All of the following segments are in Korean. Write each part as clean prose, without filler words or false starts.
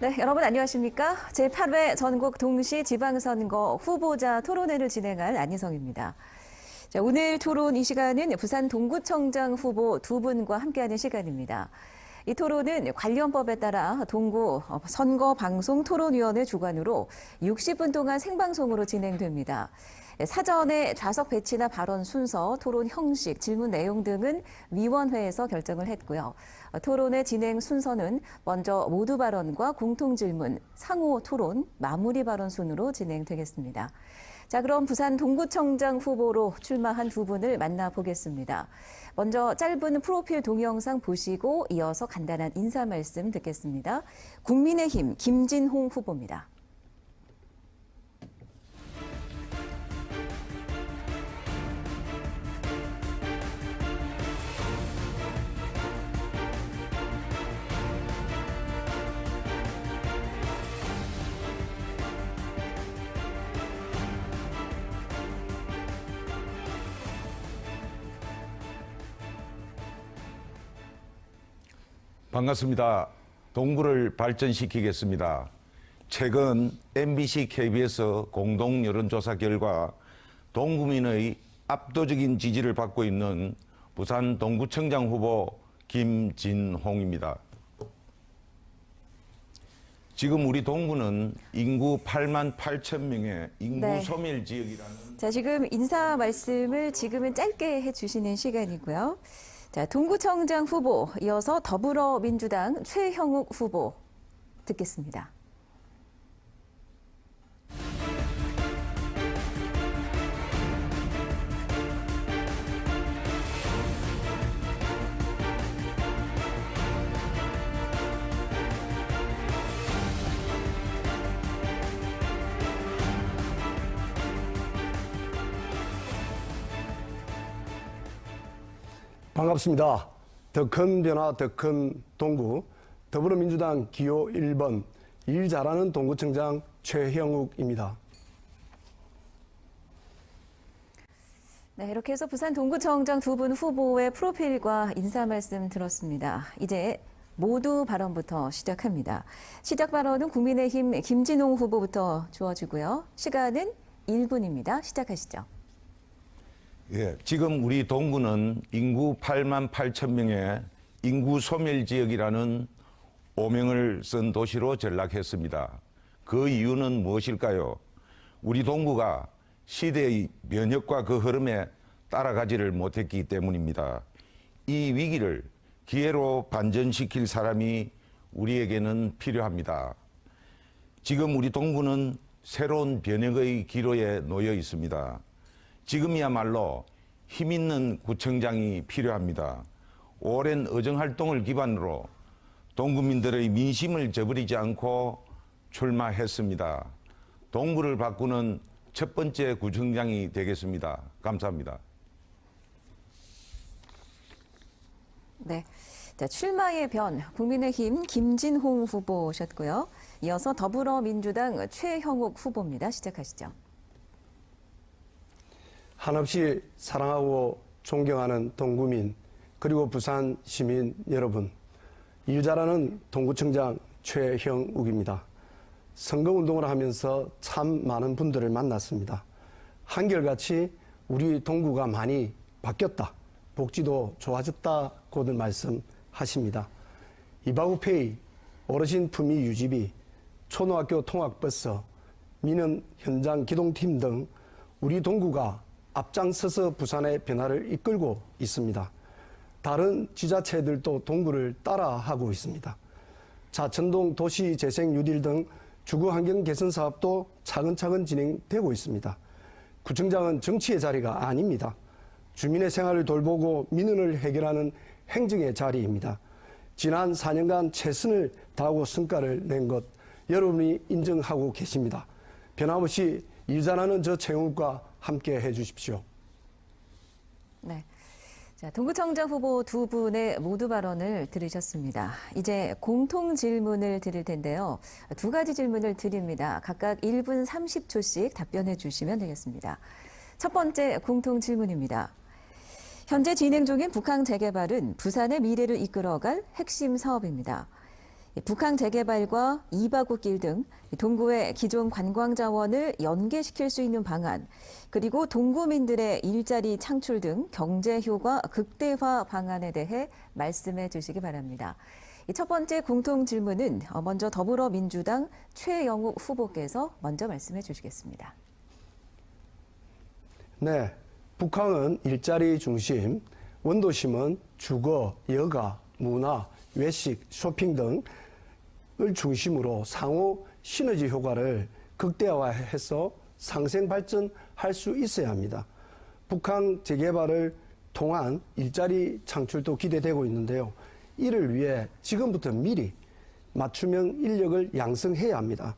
네, 여러분 안녕하십니까? 제8회 전국 동시 지방선거 후보자 토론회를 진행할 안희성입니다. 자, 오늘 토론 이 시간은 부산 동구청장 후보 두 분과 함께하는 시간입니다. 이 토론은 관련법에 따라 동구 선거방송토론위원회 주관으로 60분 동안 생방송으로 진행됩니다. 사전에 좌석 배치나 발언 순서, 토론 형식, 질문 내용 등은 위원회에서 결정을 했고요. 토론의 진행 순서는 먼저 모두 발언과 공통 질문, 상호 토론, 마무리 발언 순으로 진행되겠습니다. 자, 그럼 부산 동구청장 후보로 출마한 두 분을 만나보겠습니다. 먼저 짧은 프로필 동영상 보시고 이어서 간단한 인사 말씀 듣겠습니다. 국민의힘 김진홍 후보입니다. 반갑습니다. 동구를 발전시키겠습니다. 최근 MBC, KBS 공동 여론조사 결과 동구민의 압도적인 지지를 받고 있는 부산 동구청장 후보 김진홍입니다. 지금 우리 동구는 인구 8만 8천 명의 인구 소멸 지역이라는. 자, 지금 인사 말씀을 지금은 짧게 해주시는 시간이고요. 자, 동구청장 후보, 이어서 더불어민주당 최형욱 후보 듣겠습니다. 반갑습니다. 더 큰 변화, 더 큰 동구, 더불어민주당 기호 1번, 일 잘하는 동구청장 최형욱입니다. 네, 이렇게 해서 부산 동구청장 두 분 후보의 프로필과 인사 말씀 들었습니다. 이제 모두 발언부터 시작합니다. 시작 발언은 국민의힘 김진홍 후보부터 주어지고요. 시간은 1분입니다. 시작하시죠. 예, 지금 우리 동구는 인구 8만 8천 명의 인구 소멸 지역이라는 오명을 쓴 도시로 전락했습니다. 그 이유는 무엇일까요? 우리 동구가 시대의 면역과 그 흐름에 따라가지를 못했기 때문입니다. 이 위기를 기회로 반전시킬 사람이 우리에게는 필요합니다. 지금 우리 동구는 새로운 변혁의 기로에 놓여 있습니다. 지금이야말로 힘있는 구청장이 필요합니다. 오랜 의정활동을 기반으로 동구민들의 민심을 저버리지 않고 출마했습니다. 동구를 바꾸는 첫 번째 구청장이 되겠습니다. 감사합니다. 네, 자, 출마의 변, 국민의힘 김진홍 후보셨고요. 이어서 더불어민주당 최형욱 후보입니다. 시작하시죠. 한없이 사랑하고 존경하는 동구민 그리고 부산 시민 여러분, 일 잘하는 동구청장 최형욱입니다. 선거운동을 하면서 참 많은 분들을 만났습니다. 한결같이 우리 동구가 많이 바뀌었다, 복지도 좋아졌다고들 말씀하십니다. 이바구페이, 어르신 품위 유지비, 초등학교 통학버스, 민원 현장 기동팀 등 우리 동구가 앞장서서 부산의 변화를 이끌고 있습니다. 다른 지자체들도 동구를 따라하고 있습니다. 자천동 도시재생 뉴딜 등 주거환경 개선 사업도 차근차근 진행되고 있습니다. 구청장은 정치의 자리가 아닙니다. 주민의 생활을 돌보고 민원을 해결하는 행정의 자리입니다. 지난 4년간 최선을 다하고 성과를 낸 것 여러분이 인정하고 계십니다. 변함없이 일 잘하는 저 최형욱과 함께 해주십시오. 네. 자, 동구청장 후보 두 분의 모두 발언을 들으셨습니다. 이제 공통 질문을 드릴 텐데요. 두 가지 질문을 드립니다. 각각 1분 30초씩 답변해 주시면 되겠습니다. 첫 번째 공통 질문입니다. 현재 진행 중인 북한 재개발은 부산의 미래를 이끌어갈 핵심 사업입니다. 북항 재개발과 이바구길 등 동구의 기존 관광 자원을 연계시킬 수 있는 방안, 그리고 동구민들의 일자리 창출 등 경제 효과 극대화 방안에 대해 말씀해 주시기 바랍니다. 첫 번째 공통 질문은 먼저 더불어민주당 최영욱 후보께서 먼저 말씀해 주시겠습니다. 네, 북항은 일자리 중심, 원도심은 주거, 여가, 문화, 외식, 쇼핑 등을 중심으로 상호 시너지 효과를 극대화해서 상생 발전할 수 있어야 합니다. 북항 재개발을 통한 일자리 창출도 기대되고 있는데요. 이를 위해 지금부터 미리 맞춤형 인력을 양성해야 합니다.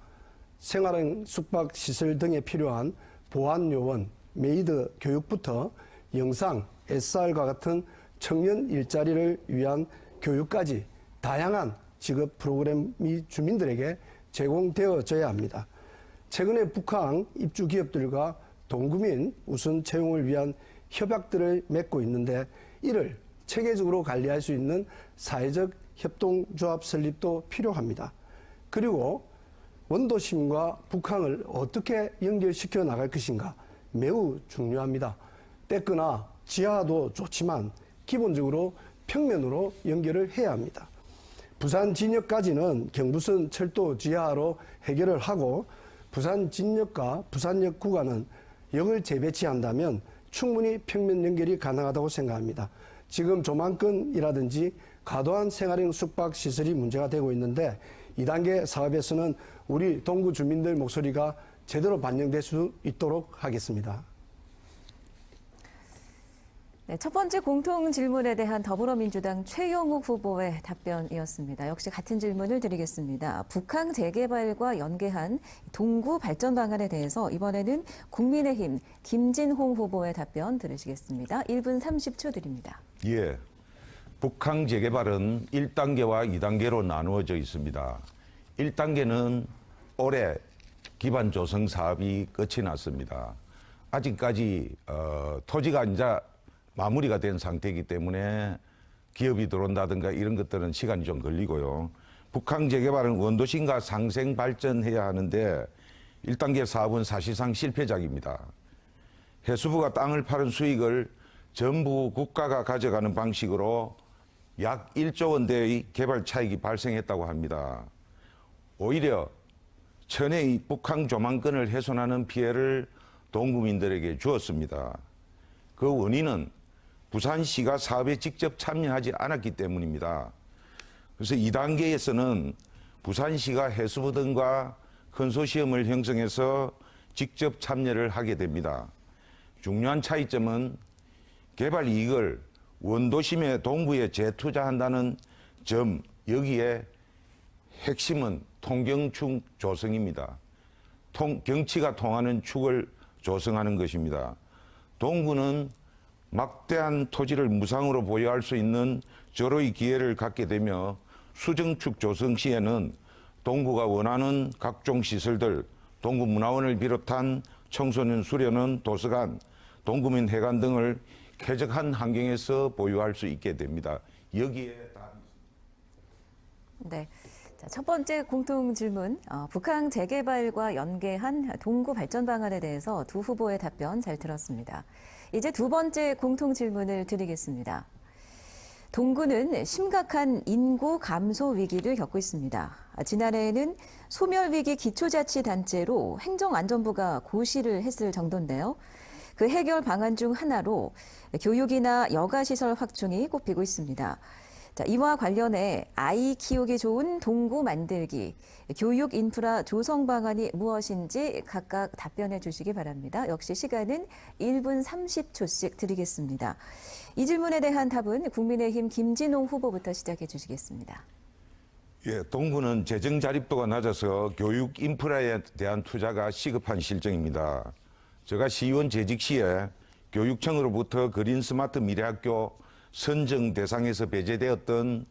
생활형 숙박시설 등에 필요한 보안요원, 메이드 교육부터 영상, SR과 같은 청년 일자리를 위한 교육까지 다양한 직업 프로그램이 주민들에게 제공되어져야 합니다. 최근에 북한 입주 기업들과 동구민 우선 채용을 위한 협약들을 맺고 있는데 이를 체계적으로 관리할 수 있는 사회적 협동조합 설립도 필요합니다. 그리고 원도심과 북한을 어떻게 연결시켜 나갈 것인가 매우 중요합니다. 떼거나 지하도 좋지만 기본적으로 평면으로 연결을 해야 합니다. 부산 진역까지는 경부선 철도 지하로 해결을 하고 부산 진역과 부산역 구간은 역을 재배치한다면 충분히 평면 연결이 가능하다고 생각합니다. 지금 조망권이라든지 과도한 생활형 숙박시설이 문제가 되고 있는데 2단계 사업에서는 우리 동구 주민들 목소리가 제대로 반영될 수 있도록 하겠습니다. 네, 첫 번째 공통 질문에 대한 더불어민주당 최영욱 후보의 답변이었습니다. 역시 같은 질문을 드리겠습니다. 북항 재개발과 연계한 동구 발전 방안에 대해서 이번에는 국민의힘 김진홍 후보의 답변 들으시겠습니다. 1분 30초 드립니다. 예. 북항 재개발은 1단계와 2단계로 나누어져 있습니다. 1단계는 올해 기반 조성 사업이 끝이 났습니다. 아직까지 토지가 이제 마무리가 된 상태이기 때문에 기업이 들어온다든가 이런 것들은 시간이 좀 걸리고요. 북항 재개발은 원도심과 상생 발전해야 하는데 1단계 사업은 사실상 실패작입니다. 해수부가 땅을 파는 수익을 전부 국가가 가져가는 방식으로 약 1조 원대의 개발 차익이 발생했다고 합니다. 오히려 천혜의 북항 조망권을 훼손하는 피해를 동구민들에게 주었습니다. 그 원인은 부산시가 사업에 직접 참여하지 않았기 때문입니다. 그래서 2단계에서는 부산시가 해수부 등과 컨소시엄을 형성해서 직접 참여를 하게 됩니다. 중요한 차이점은 개발 이익을 원도심의 동구에 재투자한다는 점, 여기에 핵심은 통경축 조성입니다. 경치가 통하는 축을 조성하는 것입니다. 동구는 막대한 토지를 무상으로 보유할 수 있는 절호의 기회를 갖게 되며 수정축 조성 시에는 동구가 원하는 각종 시설들, 동구문화원을 비롯한 청소년 수련원, 도서관, 동구민 회관 등을 쾌적한 환경에서 보유할 수 있게 됩니다. 여기에 다. 네. 자, 첫 번째 공통 질문, 북항 재개발과 연계한 동구 발전 방안에 대해서 두 후보의 답변 잘 들었습니다. 이제 두 번째 공통 질문을 드리겠습니다. 동구는 심각한 인구 감소 위기를 겪고 있습니다. 지난해에는 소멸위기 기초자치단체로 행정안전부가 고시를 했을 정도인데요. 그 해결 방안 중 하나로 교육이나 여가시설 확충이 꼽히고 있습니다. 자, 이와 관련해 아이 키우기 좋은 동구 만들기, 교육 인프라 조성 방안이 무엇인지 각각 답변해 주시기 바랍니다. 역시 시간은 1분 30초씩 드리겠습니다. 이 질문에 대한 답은 국민의힘 김진홍 후보부터 시작해 주시겠습니다. 예, 동구는 재정 자립도가 낮아서 교육 인프라에 대한 투자가 시급한 실정입니다. 제가 시의원 재직 시에 교육청으로부터 그린 스마트 미래학교 선정 대상에서 배제되었던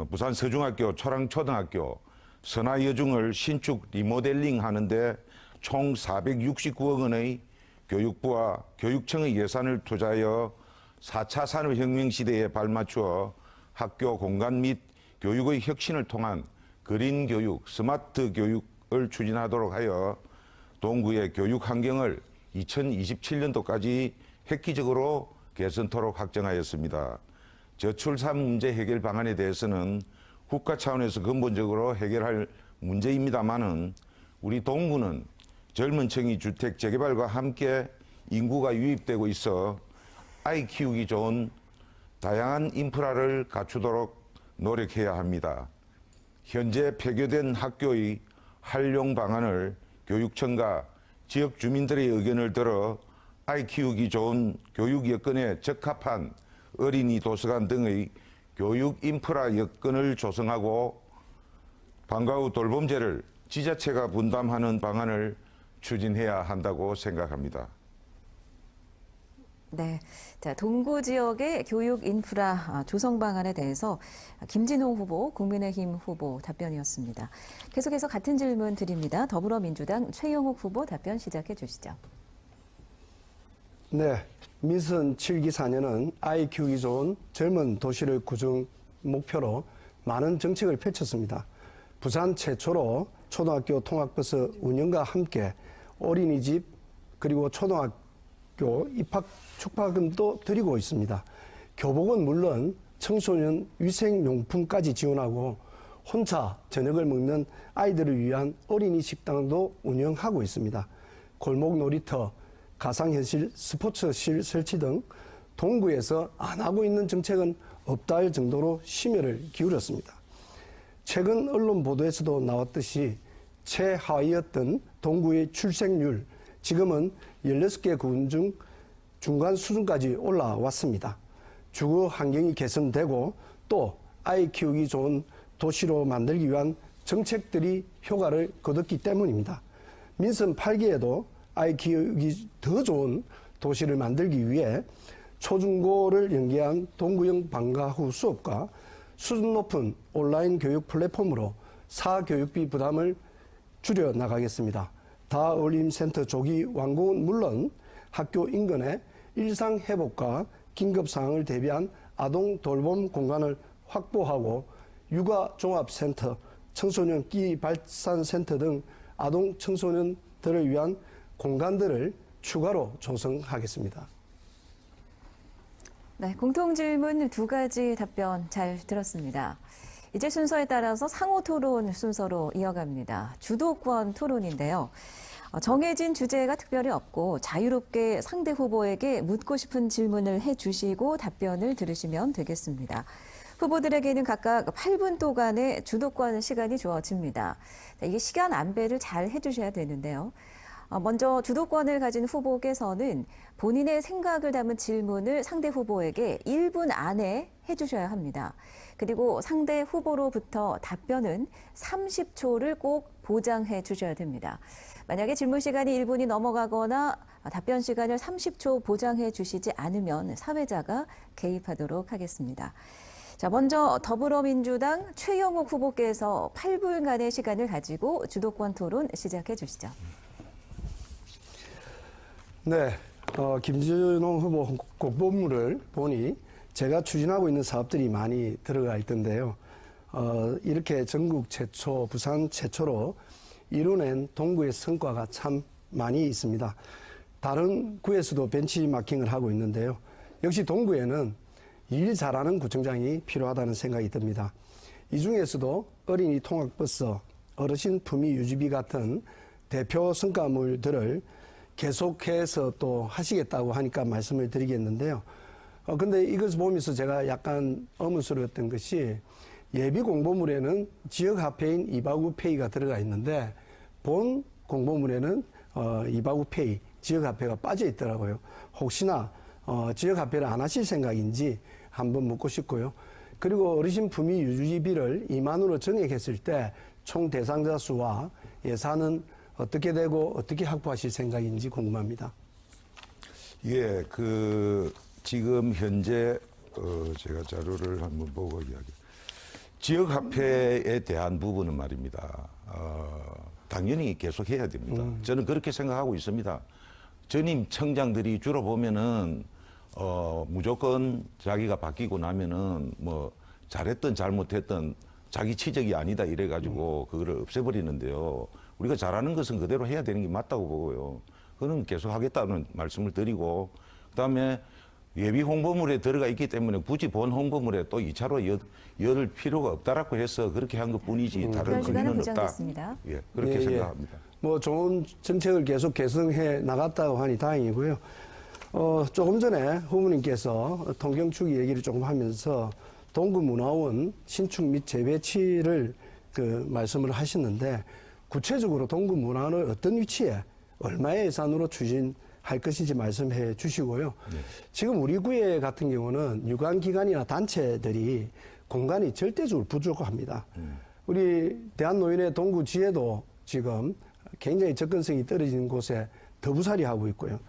부산 서중학교, 초랑초등학교, 선화여중을 신축 리모델링 하는데 총 469억 원의 교육부와 교육청의 예산을 투자하여 4차 산업혁명 시대에 발맞추어 학교 공간 및 교육의 혁신을 통한 그린 교육, 스마트 교육을 추진하도록 하여 동구의 교육 환경을 2027년도까지 획기적으로 개선토록 확정하였습니다. 저출산 문제 해결 방안에 대해서는 국가 차원에서 근본적으로 해결할 문제입니다마는 우리 동구는 젊은 층이 주택 재개발과 함께 인구가 유입되고 있어 아이 키우기 좋은 다양한 인프라를 갖추도록 노력해야 합니다. 현재 폐교된 학교의 활용 방안을 교육청과 지역 주민들의 의견을 들어 아이 키우기 좋은 교육 여건에 적합한 어린이 도서관 등의 교육 인프라 여건을 조성하고 방과 후 돌봄제를 지자체가 분담하는 방안을 추진해야 한다고 생각합니다. 네, 자, 동구 지역의 교육 인프라 조성 방안에 대해서 김진홍 후보, 국민의힘 후보 답변이었습니다. 계속해서 같은 질문 드립니다. 더불어민주당 최영욱 후보 답변 시작해 주시죠. 네, 민선 7기 4년은 아이 키우기 좋은 젊은 도시를 구성 목표로 많은 정책을 펼쳤습니다. 부산 최초로 초등학교 통학버스 운영과 함께 어린이집 그리고 초등학교 입학 축하금도 드리고 있습니다. 교복은 물론 청소년 위생용품까지 지원하고 혼자 저녁을 먹는 아이들을 위한 어린이 식당도 운영하고 있습니다. 골목 놀이터, 가상현실 스포츠실 설치 등 동구에서 안 하고 있는 정책은 없다 할 정도로 심혈을 기울였습니다. 최근 언론 보도에서도 나왔듯이 최하위였던 동구의 출생률, 지금은 16개 군 중 중간 수준까지 올라왔습니다. 주거 환경이 개선되고 또 아이 키우기 좋은 도시로 만들기 위한 정책들이 효과를 거뒀기 때문입니다. 민선 8기에도 아이 키우기 더 좋은 도시를 만들기 위해 초중고를 연계한 동구형 방과 후 수업과 수준 높은 온라인 교육 플랫폼으로 사교육비 부담을 줄여 나가겠습니다. 다어울림센터 조기 완공은 물론 학교 인근에 일상 회복과 긴급 상황을 대비한 아동 돌봄 공간을 확보하고 육아 종합센터, 청소년 끼 발산센터 등 아동 청소년들을 위한 공간들을 추가로 조성하겠습니다. 네, 공통질문 2가지 답변 잘 들었습니다. 이제 순서에 따라서 상호 토론 순서로 이어갑니다. 주도권 토론인데요. 정해진 주제가 특별히 없고 자유롭게 상대 후보에게 묻고 싶은 질문을 해주시고 답변을 들으시면 되겠습니다. 후보들에게는 각각 8분 동안의 주도권 시간이 주어집니다. 이게 시간 안배를 잘 해주셔야 되는데요. 먼저 주도권을 가진 후보께서는 본인의 생각을 담은 질문을 상대 후보에게 1분 안에 해주셔야 합니다. 그리고 상대 후보로부터 답변은 30초를 꼭 보장해 주셔야 됩니다. 만약에 질문 시간이 1분이 넘어가거나 답변 시간을 30초 보장해 주시지 않으면 사회자가 개입하도록 하겠습니다. 자, 먼저 더불어민주당 최영욱 후보께서 8분간의 시간을 가지고 주도권 토론 시작해 주시죠. 네, 김진홍 후보 공보물을 보니 제가 추진하고 있는 사업들이 많이 들어가 있던데요. 이렇게 전국 최초, 부산 최초로 이뤄낸 동구의 성과가 참 많이 있습니다. 다른 구에서도 벤치마킹을 하고 있는데요. 역시 동구에는 일 잘하는 구청장이 필요하다는 생각이 듭니다. 이 중에서도 어린이 통학버스, 어르신 품위 유지비 같은 대표 성과물들을 계속해서 또 하시겠다고 하니까 말씀을 드리겠는데요. 근데 이것을 보면서 제가 약간 의문스러웠던 것이 예비 공보물에는 지역화폐인 이바구페이가 들어가 있는데 본 공보물에는 이바구페이, 지역화폐가 빠져 있더라고요. 혹시나 지역화폐를 안 하실 생각인지 한번 묻고 싶고요. 그리고 어르신 품위 유지비를 2만으로 정액했을 때 총 대상자 수와 예산은 어떻게 되고 어떻게 확보하실 생각인지 궁금합니다. 예, 지금 현재 제가 자료를 한번 보고 이야기. 지역 화폐에 대한 부분은 말입니다. 당연히 계속해야 됩니다. 저는 그렇게 생각하고 있습니다. 전임 청장들이 주로 보면은 무조건 자기가 바뀌고 나면은 뭐 잘했든 잘못했든 자기 치적이 아니다 이래가지고 그거를 없애버리는데요. 우리가 잘하는 것은 그대로 해야 되는 게 맞다고 보고요. 그거는 계속 하겠다는 말씀을 드리고, 그다음에 예비 홍보물에 들어가 있기 때문에 굳이 본 홍보물에 또 2차로 열 필요가 없다라고 해서 그렇게 한 것뿐이지 다른 그런 시간은 의미는 없다. 보장됐습니다. 예, 그렇게 예, 예. 생각합니다. 뭐 좋은 정책을 계속 개선해 나갔다고 하니 다행이고요. 조금 전에 후보님께서 통경축 얘기를 조금 하면서 동구문화원 신축 및 재배치를 그 말씀을 하셨는데, 구체적으로 동구문화원을 어떤 위치에 얼마의 예산으로 추진할 것인지 말씀해 주시고요. 네. 지금 우리 구에 같은 경우는 유관기관이나 단체들이 공간이 절대적으로 부족합니다. 우리 대한노인의 동구지에도 지금 굉장히 접근성이 떨어진 곳에 더부살이 하고 있고요.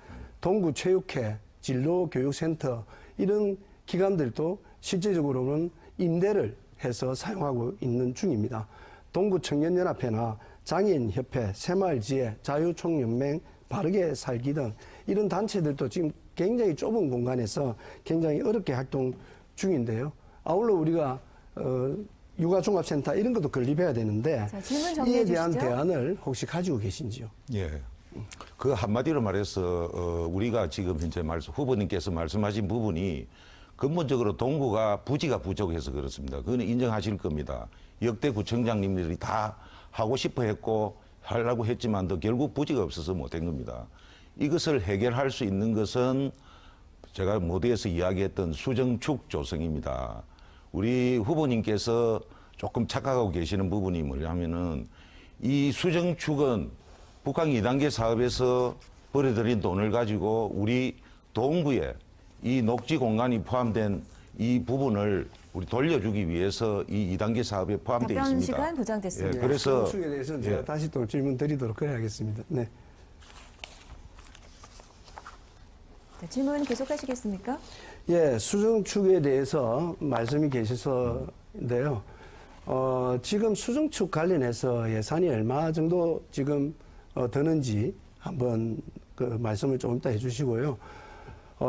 동구체육회, 진로교육센터 이런 기관들도 실제적으로는 임대를 해서 사용하고 있는 중입니다. 동구청년연합회나 장애인협회, 새마을지혜, 자유총연맹, 바르게 살기 등 이런 단체들도 지금 굉장히 좁은 공간에서 굉장히 어렵게 활동 중인데요. 아울러 우리가 육아종합센터 이런 것도 건립해야 되는데, 자, 질문 정리해 이에 대한 주시죠. 대안을 혹시 가지고 계신지요? 예. 그 한마디로 말해서 우리가 지금 현재 후보님께서 말씀하신 부분이 근본적으로 동구가 부지가 부족해서 그렇습니다. 그건 인정하실 겁니다. 역대 구청장님들이 다 하고 싶어 했고 하려고 했지만도 결국 부지가 없어서 못한 겁니다. 이것을 해결할 수 있는 것은 제가 모두에서 이야기했던 수정축 조성입니다. 우리 후보님께서 조금 착각하고 계시는 부분이 뭐냐면은 이 수정축은 북한 2단계 사업에서 벌어들인 돈을 가지고 우리 동구에 이 녹지 공간이 포함된 이 부분을 우리 돌려주기 위해서 이 2단계 사업에 포함되어 답변 있습니다. 시간 보장됐습니다. 예, 그래서 수정축에 대해서는 제가 예. 다시 또 질문 드리도록 해야겠습니다. 네. 자, 질문 계속하시겠습니까? 예, 수정축에 대해서 말씀이 계셔서인데요. 지금 수정축 관련해서 예산이 얼마 정도 지금 드는지 한번 그 말씀을 조금 더 해주시고요.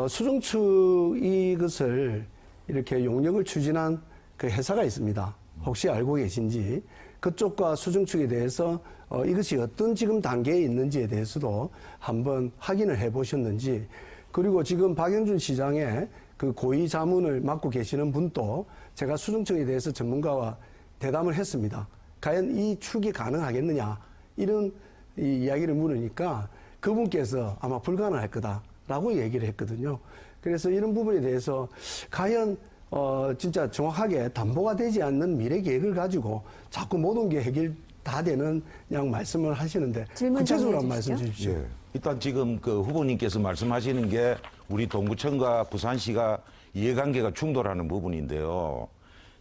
수정축 이것을 이렇게 용역을 추진한 그 회사가 있습니다. 혹시 알고 계신지 그쪽과 수정축에 대해서 이것이 어떤 지금 단계에 있는지에 대해서도 한번 확인을 해보셨는지, 그리고 지금 박영준 시장의 그 고위 자문을 맡고 계시는 분도 제가 수정축에 대해서 전문가와 대담을 했습니다. 과연 이 축이 가능하겠느냐 이런 이야기를 물으니까 그분께서 아마 불가능할 거다라고 얘기를 했거든요. 그래서 이런 부분에 대해서 과연 진짜 정확하게 담보가 되지 않는 미래 계획을 가지고 자꾸 모든 게 해결 다 되는 그냥 말씀을 하시는데 질문 구체적으로 정리해 한 말씀 주시죠. 주십시오. 예. 일단 지금 그 후보님께서 말씀하시는 게 우리 동구청과 부산시가 이해관계가 충돌하는 부분인데요.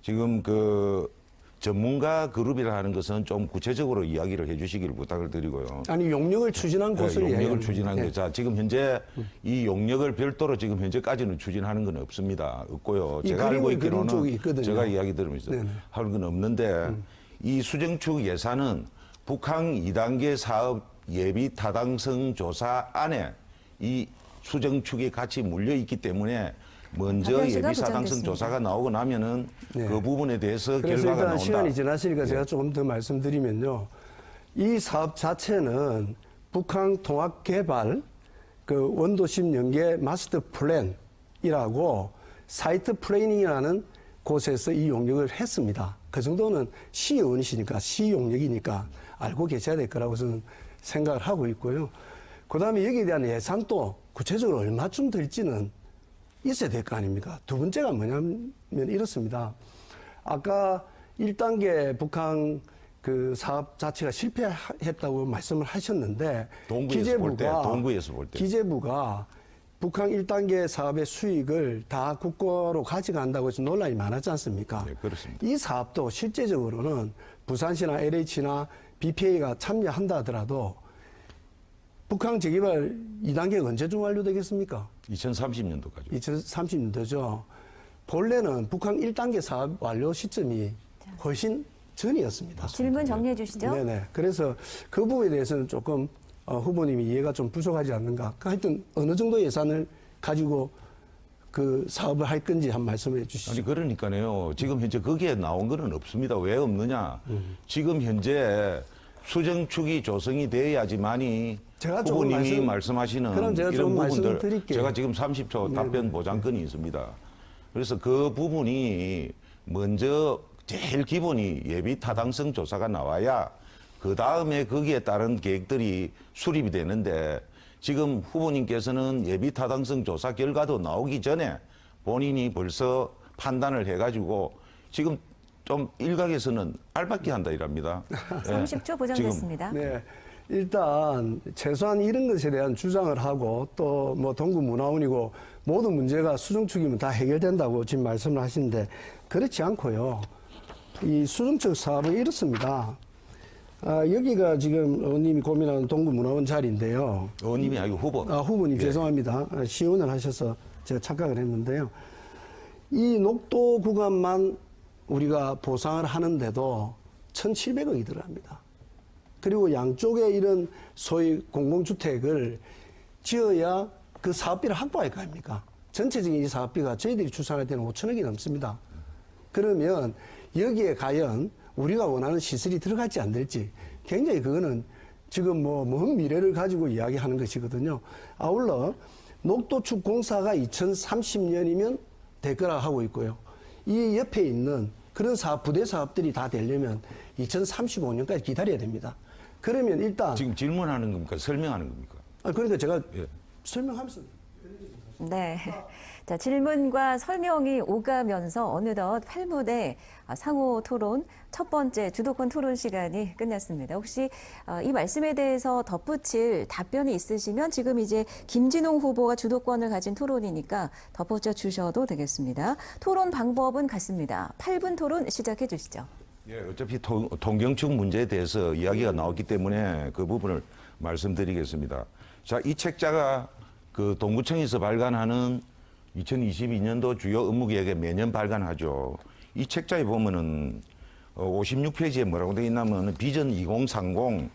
지금 그 전문가 그룹이라 하는 것은 좀 구체적으로 이야기를 해주시기를 부탁을 드리고요. 아니 용역을 추진한 곳을 용역을 얘기하는 추진한 거예요. 게, 자, 지금 현재 이 용역을 별도로 지금 현재까지는 추진하는 건 없습니다. 없고요. 이 제가 알고 그림을 그린 있기로는 쪽이 있거든요. 제가 이야기 들으면서 네네. 하는 건 없는데 이 수정축 예산은 북한 2단계 사업 예비 타당성 조사 안에 이 수정축이 같이 물려 있기 때문에 먼저 답변 시간 예비 타당성 보장됐습니다. 조사가 나오고 나면은 네. 그 부분에 대해서 그래서 결과가 일단 나온다. 시간이 지났으니까 제가 예. 조금 더 말씀드리면요. 이 사업 자체는 북한 통합개발 그 원도심 연계 마스터 플랜이라고 사이트 플래닝이라는 곳에서 이 용역을 했습니다. 그 정도는 시의원이시니까 시용역이니까 알고 계셔야 될 거라고 저는 생각을 하고 있고요. 그다음에 여기에 대한 예산도 구체적으로 얼마쯤 들지는 있어야 될 거 아닙니까? 두 번째가 뭐냐면 이렇습니다. 아까 1단계 북한 그 사업 자체가 실패했다고 말씀을 하셨는데 동구에서 볼 때. 기재부가 북한 1단계 사업의 수익을 다 국고로 가져간다고 해서 논란이 많았지 않습니까? 네, 그렇습니다. 이 사업도 실제적으로는 부산시나 LH나 BPA가 참여한다 하더라도 북한 재개발 2단계가 언제쯤 완료되겠습니까? 2030년도까지. 2030년도죠. 본래는 북한 1단계 사업 완료 시점이 훨씬 전이었습니다. 질문 정리해 주시죠. 네네. 그래서 그 부분에 대해서는 조금 후보님이 이해가 좀 부족하지 않는가. 하여튼 어느 정도 예산을 가지고 그 사업을 할 건지 한 말씀해 주시죠. 아니 그러니까요. 지금 현재 거기에 나온 거는 없습니다. 왜 없느냐? 지금 현재 수정축이 조성이 돼야지만이 제가 조금 후보님이 그럼 말씀하시는 제가 이런 좀 부분들 말씀드릴게요. 제가 지금 30초 답변 보장권이 있습니다. 그래서 그 부분이 먼저 제일 기본이 예비 타당성 조사가 나와야 그 다음에 거기에 따른 계획들이 수립이 되는데 지금 후보님께서는 예비 타당성 조사 결과도 나오기 전에 본인이 벌써 판단을 해가지고 지금 좀 일각에서는 알박기 한다 이랍니다. 30초 보장됐습니다. 네. 일단 최소한 이런 것에 대한 주장을 하고 또 뭐 동구문화원이고 모든 문제가 수정축이면 다 해결된다고 지금 말씀을 하시는데 그렇지 않고요. 이 수정축 사업은 이렇습니다. 여기가 지금 의원님이 고민하는 동구문화원 자리인데요. 의원님이 아니고 후보. 후보님 예. 죄송합니다. 시의원을 하셔서 제가 착각을 했는데요. 이 녹도 구간만 우리가 보상을 하는데도 1,700억이 들어갑니다. 그리고 양쪽에 이런 소위 공공주택을 지어야 그 사업비를 확보할 거 아닙니까? 전체적인 이 사업비가 저희들이 추산할 때는 5천억이 넘습니다. 그러면 여기에 과연 우리가 원하는 시설이 들어갈지 안 될지 굉장히 그거는 지금 먼 미래를 가지고 이야기하는 것이거든요. 아울러 녹도축 공사가 2030년이면 될 거라고 하고 있고요. 이 옆에 있는 그런 사업, 부대 사업들이 다 되려면 2035년까지 기다려야 됩니다. 그러면 일단 지금 질문하는 겁니까? 설명하는 겁니까? 그러니까 제가 예. 설명하면서 네. 자, 질문과 설명이 오가면서 어느덧 8부대 상호 토론 첫 번째 주도권 토론 시간이 끝났습니다. 혹시 이 말씀에 대해서 덧붙일 답변이 있으시면 지금 이제 김진웅 후보가 주도권을 가진 토론이니까 덧붙여 주셔도 되겠습니다. 토론 방법은 같습니다. 8분 토론 시작해 주시죠. 예, 어차피 통경축 문제에 대해서 이야기가 나왔기 때문에 그 부분을 말씀드리겠습니다. 자, 이 책자가 그 동구청에서 발간하는 2022년도 주요 업무 계획에 매년 발간하죠. 이 책자에 보면은 56페이지에 뭐라고 되어 있냐면 비전 2030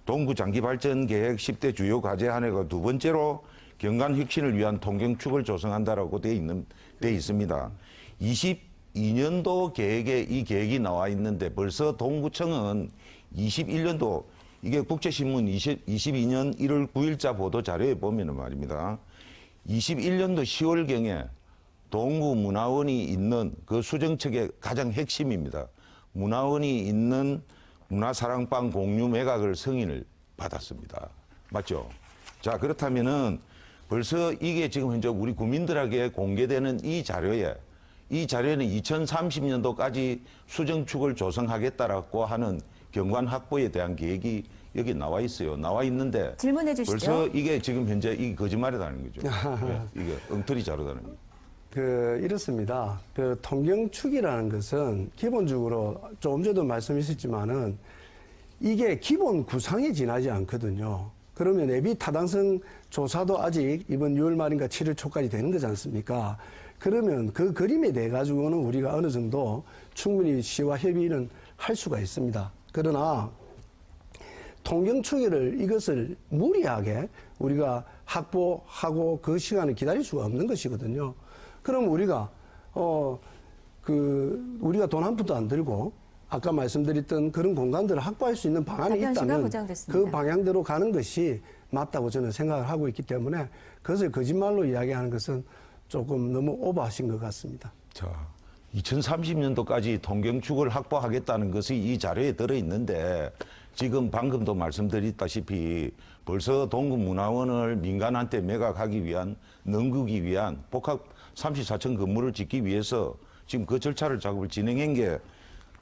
동구 장기 발전 계획 10대 주요 과제 한 해가 두 번째로 경관 혁신을 위한 통경축을 조성한다라고 되어 있습니다. 22년도 계획에 이 계획이 나와 있는데 벌써 동구청은 21년도 이게 국제신문 22년 1월 9일자 보도 자료에 보면은 말입니다. 21년도 10월경에 동구문화원이 있는 그 수정책의 가장 핵심입니다. 문화원이 있는 문화사랑방 공유 매각을 승인을 받았습니다. 맞죠? 자, 그렇다면은 벌써 이게 지금 현재 우리 국민들에게 공개되는 이 자료에 이 자료에는 2030년도까지 수정축을 조성하겠다라고 하는 경관 확보에 대한 계획이 여기 나와 있어요. 나와 있는데 질문해 주시죠. 벌써 이게 지금 현재 이 거짓말이라는 거죠. 네, 이게 엉터리 자료다는 거죠. 이렇습니다. 통경축이라는 것은 기본적으로 조금 전에도 말씀하셨지만은 이게 기본 구상에 지나지 않거든요. 그러면 예비 타당성 조사도 아직 이번 6월 말인가 7월 초까지 되는 거지 않습니까? 그러면 그 그림에 대해 가지고는 우리가 어느 정도 충분히 시와 협의는 할 수가 있습니다. 그러나 통경축의를 이것을 무리하게 우리가 확보하고 그 시간을 기다릴 수가 없는 것이거든요. 그럼 우리가 우리가 돈 한 푼도 안 들고 아까 말씀드렸던 그런 공간들을 확보할 수 있는 방안이 답변 시간 있다면 보장됐습니다. 그 방향대로 가는 것이 맞다고 저는 생각을 하고 있기 때문에 그것을 거짓말로 이야기하는 것은 조금 너무 오버하신 것 같습니다. 자, 2030년도까지 통경축을 확보하겠다는 것이 이 자료에 들어있는데 지금 방금도 말씀드렸다시피 벌써 동구문화원을 민간한테 매각하기 위한 넘기기 위한 복합 34층 건물을 짓기 위해서 지금 그 절차를 작업을 진행한 게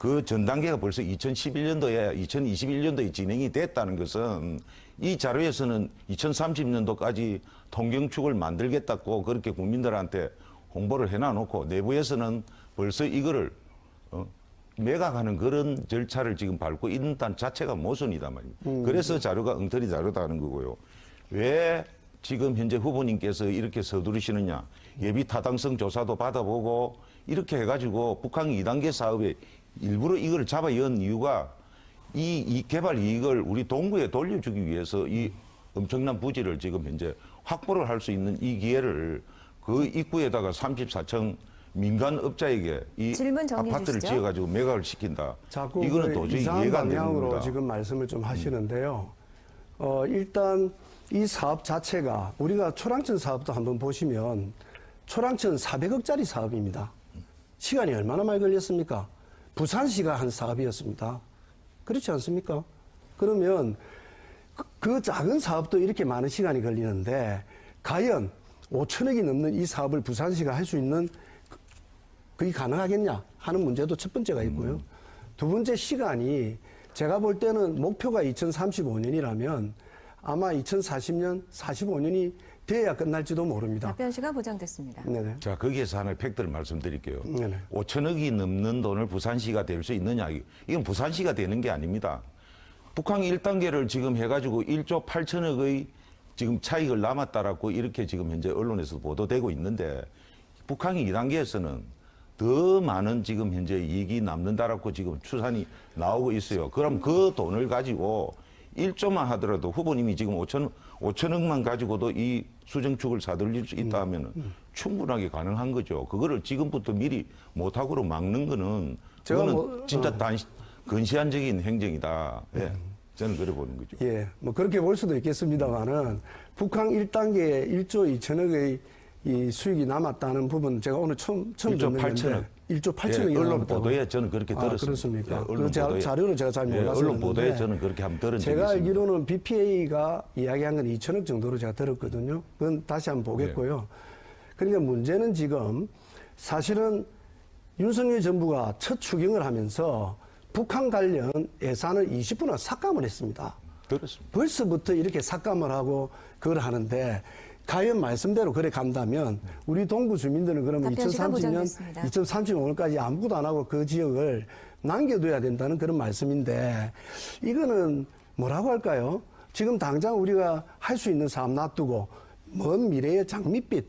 그 전 단계가 벌써 2021년도에 진행이 됐다는 것은 이 자료에서는 2030년도까지 통경축을 만들겠다고 그렇게 국민들한테 홍보를 해놔놓고 내부에서는 벌써 이거를 매각하는 그런 절차를 지금 밟고 있는 자체가 모순이다 말입니다. 그래서 자료가 엉터리 자료다는 거고요. 왜 지금 현재 후보님께서 이렇게 서두르시느냐. 예비 타당성 조사도 받아보고 이렇게 해가지고 북한 2단계 사업에 일부러 이걸 잡아 연 이유가 이 개발 이익을 우리 동구에 돌려주기 위해서 이 엄청난 부지를 지금 현재 확보를 할 수 있는 이 기회를 그 입구에다가 34층 민간업자에게 이 질문 정리해 아파트를 주시죠. 지어가지고 매각을 시킨다. 자꾸 이거는 그 도저히 이상한 이해가 안 되는 방향으로 겁니다. 지금 말씀을 좀 하시는데요. 일단 이 사업 자체가 우리가 초랑천 사업도 한번 보시면 초랑천 400억짜리 사업입니다. 시간이 얼마나 많이 걸렸습니까? 부산시가 한 사업이었습니다. 그렇지 않습니까? 그러면 그 작은 사업도 이렇게 많은 시간이 걸리는데 과연 5천억이 넘는 이 사업을 부산시가 할 수 있는 그게 가능하겠냐 하는 문제도 첫 번째가 있고요. 두 번째 시간이 제가 볼 때는 목표가 2035년이라면 아마 2040년, 45년이 돼야 끝날지도 모릅니다. 답변 시간 보장됐습니다. 네네. 자, 거기에서 하나의 팩트를 말씀드릴게요. 네네. 5천억이 넘는 돈을 부산시가 될 수 있느냐. 이건 부산시가 되는 게 아닙니다. 북한 1단계를 지금 해가지고 1조 8천억의 지금 차익을 남았다라고 이렇게 지금 현재 언론에서 보도되고 있는데 북한이 2단계에서는 더 많은 지금 현재 이익이 남는다라고 지금 추산이 나오고 있어요. 그럼 그 돈을 가지고 1조만 하더라도 후보님이 지금 5천억만 가지고도 이 수정축을 사들릴 수 있다 하면 충분하게 가능한 거죠. 그거를 지금부터 미리 못하고로 막는 거는 제가 그거는 진짜 근시안적인 행정이다. 예. 저는 그래 보는 거죠. 예, 뭐 그렇게 볼 수도 있겠습니다만은 북한 1단계에 1조 2천억의 이 수익이 남았다는 부분 제가 오늘 처음 1조 듣는 8천억. 건데 1조 8천억이 예, 언론 보도에 저는 그렇게 들었습니다. 그렇습니까? 예, 그 자료는 제가 잘 몰라서 언론 보도에 그랬는데 저는 그렇게 한번 들은 적이 제가 있습니다. 알기로는 BPA가 이야기한 건 2천억 정도로 제가 들었거든요. 그건 다시 한번 보겠고요. 그러니까 문제는 지금 사실은 윤석열 정부가 첫 추경을 하면서 북한 관련 예산을 20%나 삭감을 했습니다. 들었습니다. 벌써부터 이렇게 삭감을 하고 그걸 하는데 과연 말씀대로 그래 간다면 우리 동구 주민들은 그러면 답변 시간 2030년, 보장됐습니다. 2035년까지 아무것도 안 하고 그 지역을 남겨둬야 된다는 그런 말씀인데 이거는 뭐라고 할까요? 지금 당장 우리가 할 수 있는 사업 놔두고 먼 미래의 장밋빛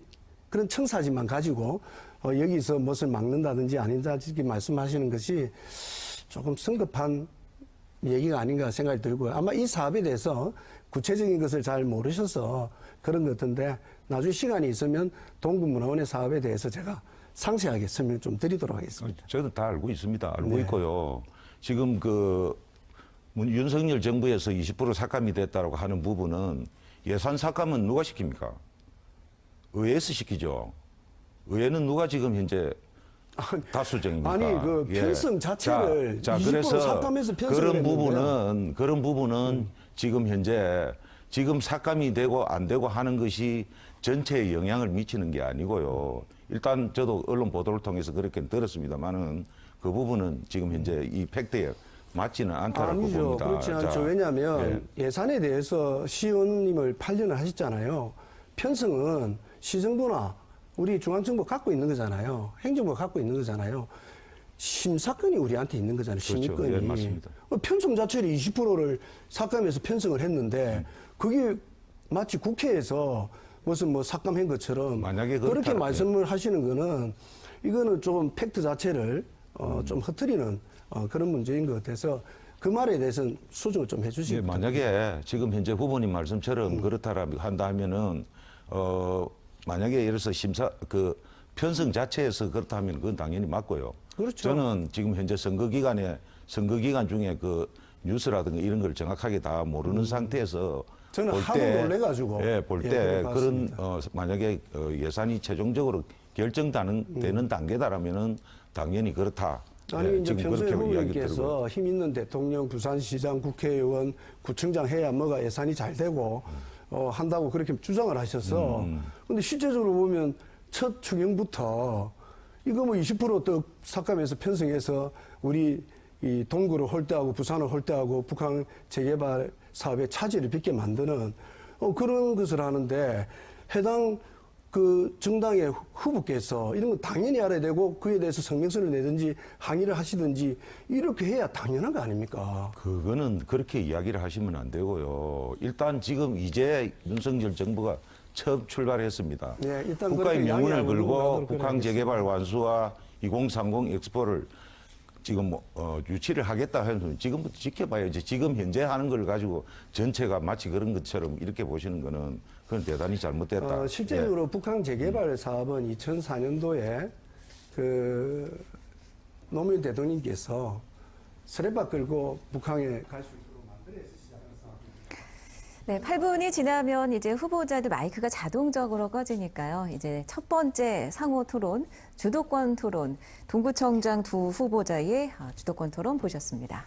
그런 청사진만 가지고 여기서 무엇을 막는다든지 아닌다든지 말씀하시는 것이 조금 성급한 얘기가 아닌가 생각이 들고요. 아마 이 사업에 대해서 구체적인 것을 잘 모르셔서 그런 것 같은데 나중에 시간이 있으면 동구문화원의 사업에 대해서 제가 상세하게 설명 좀 드리도록 하겠습니다. 저도 다 알고 있습니다. 알고 네. 있고요. 지금 그 윤석열 정부에서 20% 삭감이 됐다고 하는 부분은 예산 삭감은 누가 시킵니까? 의회에서 시키죠. 의회는 누가 지금 현재 다수정입니까? 아니 그 예. 편성 자체를 자, 20% 그래서 삭감해서 편성을 그런 부분은 지금 현재 지금 삭감이 되고 안 되고 하는 것이 전체에 영향을 미치는 게 아니고요. 일단 저도 언론 보도를 통해서 그렇게 들었습니다만은 그 부분은 지금 현재 이 팩트에 맞지는 않다라고 아니죠. 봅니다. 그렇지 않죠. 자, 왜냐하면 예산에 대해서 시의원님을 8년을 하셨잖아요. 편성은 시정부나 우리 중앙정부 갖고 있는 거잖아요. 행정부가 갖고 있는 거잖아요. 심사권이 우리한테 있는 거잖아요. 그렇죠. 심의권이. 예, 맞습니다. 편성 자체를 20%를 삭감해서 편성을 했는데 그게 마치 국회에서 무슨 뭐 삭감한 것처럼 만약에 그렇게 그렇다면, 말씀을 하시는 거는 이거는 좀 팩트 자체를 좀 흐트리는 그런 문제인 것 같아서 그 말에 대해서는 수정을 좀 해주시기 예, 만약에 지금 현재 후보님 말씀처럼 그렇다라 한다 하면은 만약에 예를 들어서 편성 자체에서 그렇다 하면 그건 당연히 맞고요. 그렇죠. 저는 지금 현재 선거 기간 중에 그 뉴스라든가 이런 걸 정확하게 다 모르는 상태에서 저는 하도 놀래가지고 볼 예, 때 그런 봤습니다. 만약에 예산이 최종적으로 결정되는 단계다라면은 당연히 그렇다. 아니 예, 이제 지금 평소에 그렇게 이야기 후보님께서 들고 힘 있는 대통령, 부산시장, 국회의원, 구청장 해야 뭐가 예산이 잘 되고 한다고 그렇게 주장을 하셔서 근데 실제적으로 보면 첫 추경부터 이거 뭐 20%더 삭감해서 편성해서 우리 이 동구를 홀대하고 부산을 홀대하고 북한 재개발 사업에 차질을 빚게 만드는 그런 것을 하는데 해당 그 정당의 후보께서 이런 거 당연히 알아야 되고 그에 대해서 성명서를 내든지 항의를 하시든지 이렇게 해야 당연한 거 아닙니까? 그거는 그렇게 이야기를 하시면 안 되고요. 일단 지금 이제 윤석열 정부가 처음 출발했습니다. 네, 일단 국가의 그렇게 명운을 양해하고 걸고 넘어가도록 북한 하겠습니다. 재개발 완수와 2030 엑스포를 지금 유치를 하겠다 하면 지금부터 지켜봐야지. 지금 현재 하는 걸 가지고 전체가 마치 그런 것처럼 이렇게 보시는 거는 그건 대단히 잘못됐다. 실제적으로 북한 재개발 사업은 2004년도에 그 노무현 대통령께서 스레바 끌고 북한에 갈 수 있도록 만들어서 시작한 사업입니다. 네, 8분이 지나면 이제 후보자들 마이크가 자동적으로 꺼지니까요. 이제 첫 번째 상호 토론, 주도권 토론, 동구청장 두 후보자의 주도권 토론 보셨습니다.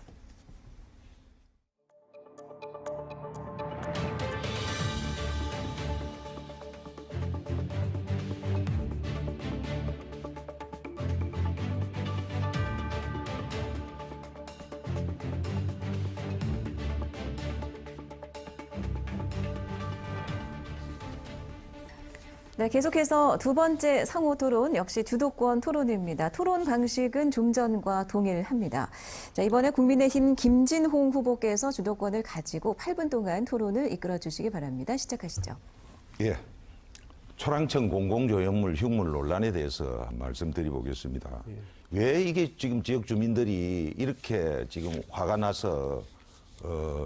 네, 계속해서 두 번째 상호 토론 역시 주도권 토론입니다. 토론 방식은 좀 전과 동일합니다. 자, 이번에 국민의힘 김진홍 후보께서 주도권을 가지고 8분 동안 토론을 이끌어 주시기 바랍니다. 시작하시죠. 예. 초랑천 공공조형물 흉물 논란에 대해서 말씀드려보겠습니다. 왜 이게 지금 지역 주민들이 이렇게 지금 화가 나서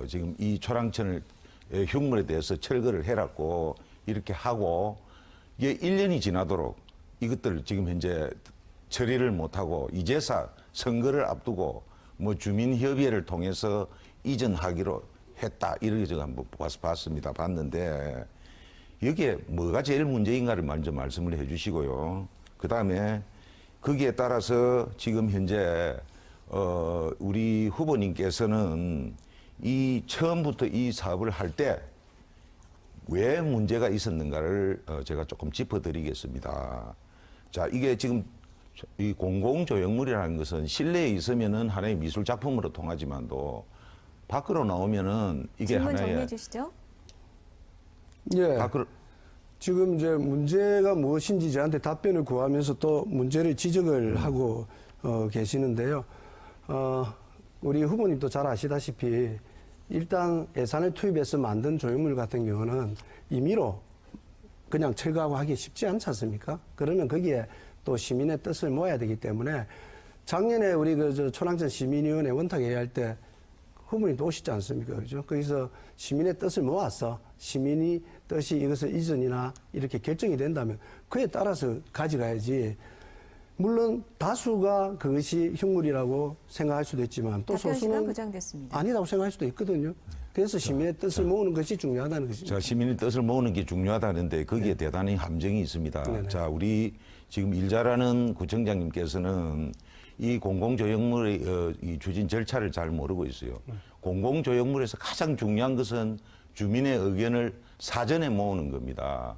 지금 이 초랑천 흉물에 대해서 철거를 해놨고 이렇게 하고 이게 1년이 지나도록 이것들 지금 현재 처리를 못하고 이제사 선거를 앞두고 뭐 주민협의회를 통해서 이전하기로 했다. 이렇게 제가 한번 봤습니다. 봤는데 여기에 뭐가 제일 문제인가를 먼저 말씀을 해 주시고요. 그 다음에 거기에 따라서 지금 현재 우리 후보님께서는 이 처음부터 이 사업을 할 때 왜 문제가 있었는가를 제가 조금 짚어드리겠습니다. 자, 이게 지금 이 공공조형물이라는 것은 실내에 있으면은 하나의 미술 작품으로 통하지만도 밖으로 나오면은 이게 질문 하나의 정리해 주시죠. 예. 밖으로 지금 이제 문제가 무엇인지 저한테 답변을 구하면서 또 문제를 지적을 하고 계시는데요. 우리 후보님도 잘 아시다시피 일단 예산을 투입해서 만든 조형물 같은 경우는 임의로 그냥 철거하고 하기 쉽지 않지 않습니까? 그러면 거기에 또 시민의 뜻을 모아야 되기 때문에 작년에 우리 초랑천 시민위원회 원탁회의 할 때 후보님도 오시지 않습니까? 그죠? 거기서 시민의 뜻을 모아서 시민이 뜻이 이것을 이전이나 이렇게 결정이 된다면 그에 따라서 가져가야지. 물론 다수가 그것이 흉물이라고 생각할 수도 있지만 또 답변 시간 소수는 보장됐습니다. 아니라고 생각할 수도 있거든요. 그래서 시민의 뜻을 모으는 것이 중요하다는 것입니다. 자, 시민의 뜻을 모으는 게 중요하다는데 거기에 대단히 함정이 있습니다. 네네. 자, 우리 지금 일 잘하는 구청장님께서는 이 공공조형물의 이 추진 절차를 잘 모르고 있어요. 공공조형물에서 가장 중요한 것은 주민의 의견을 사전에 모으는 겁니다.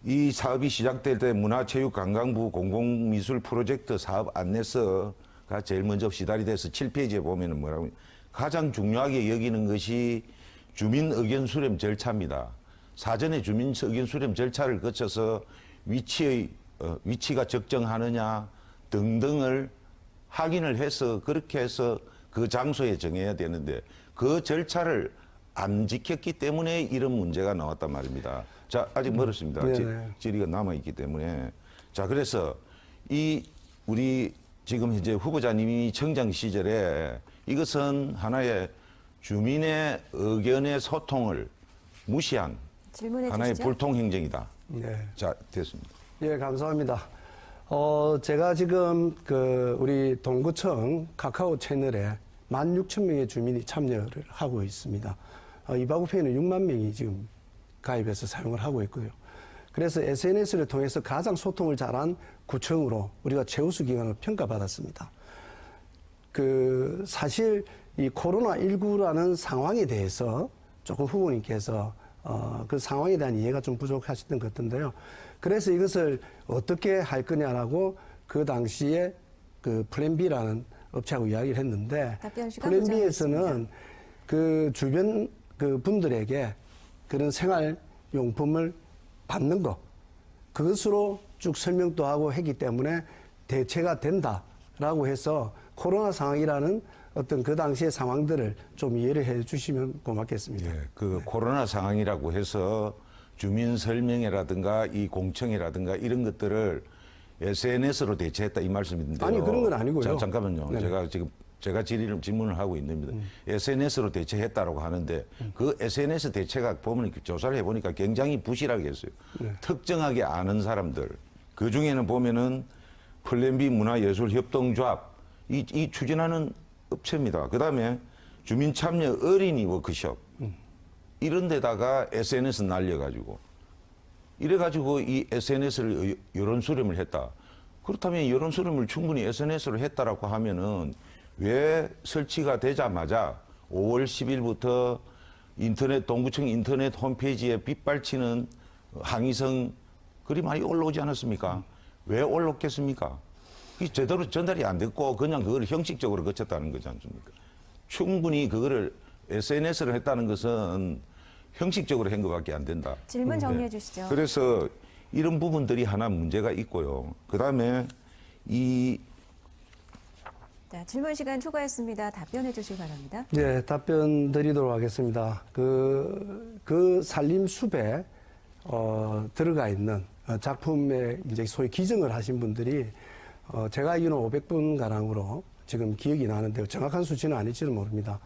이 사업이 시작될 때 문화체육관광부 공공미술 프로젝트 사업 안내서가 제일 먼저 시달이 돼서 7페이지에 보면은 뭐라고 가장 중요하게 여기는 것이 주민 의견 수렴 절차입니다. 사전에 주민 의견 수렴 절차를 거쳐서 위치가 적정하느냐 등등을 확인을 해서 그렇게 해서 그 장소에 정해야 되는데 그 절차를 안 지켰기 때문에 이런 문제가 나왔단 말입니다. 자, 아직 멀었습니다. 질의가 남아있기 때문에. 자, 그래서 우리 지금 현재 후보자님이 청장 시절에 이것은 하나의 주민의 의견의 소통을 무시한 질문해 하나의 주시죠. 불통 행정이다. 네. 자, 됐습니다. 예, 감사합니다. 제가 지금 우리 동구청 카카오 채널에 16,000명의 주민이 참여를 하고 있습니다. 이바구페이는 6만 명이 지금 가입해서 사용을 하고 있고요. 그래서 SNS를 통해서 가장 소통을 잘한 구청으로 우리가 최우수 기관으로 평가받았습니다. 사실 이 코로나19라는 상황에 대해서 조금 후보님께서 그 상황에 대한 이해가 좀 부족하셨던 것 같은데요. 그래서 이것을 어떻게 할 거냐라고 그 당시에 그 플랜 B라는 업체하고 이야기를 했는데 답변 시간 플랜 B에서는 그 주변 그 분들에게 그런 생활용품을 받는 것 그것으로 쭉 설명도 하고 했기 때문에 대체가 된다라고 해서 코로나 상황이라는 어떤 그 당시의 상황들을 좀 이해를 해 주시면 고맙겠습니다. 예, 코로나 상황이라고 해서 주민 설명회라든가 이 공청회라든가 이런 것들을 SNS로 대체했다 이 말씀인데요. 아니, 그런 건 아니고요. 자, 잠깐만요. 네네. 제가 질문을 하고 있는데 SNS로 대체했다라고 하는데 그 SNS 대체가 보면 조사를 해보니까 굉장히 부실하게 했어요. 네. 특정하게 아는 사람들 그 중에는 보면은 플랜 B 문화예술협동조합 이 추진하는 업체입니다. 그 다음에 주민참여 어린이 워크숍 이런 데다가 SNS 날려가지고 이래가지고 이 SNS를 여론 수렴을 했다. 그렇다면 여론 수렴을 충분히 SNS로 했다라고 하면은 왜 설치가 되자마자 5월 10일부터 동구청 인터넷 홈페이지에 빗발치는 항의성 글이 많이 올라오지 않았습니까? 왜 올랐겠습니까? 이 제대로 전달이 안 됐고 그냥 그걸 형식적으로 거쳤다는 거지 않습니까? 충분히 그거를 SNS를 했다는 것은 형식적으로 한 것밖에 안 된다. 질문 정리해 주시죠. 그래서 이런 부분들이 하나 문제가 있고요. 그다음에 자, 질문 시간 초과했습니다. 답변해 주시기 바랍니다. 네, 답변 드리도록 하겠습니다. 그 산림숲에 들어가 있는 작품에 이제 소위 기증을 하신 분들이 제가 알기로는 500분 가량으로 지금 기억이 나는데 정확한 수치는 아닐지는 모릅니다.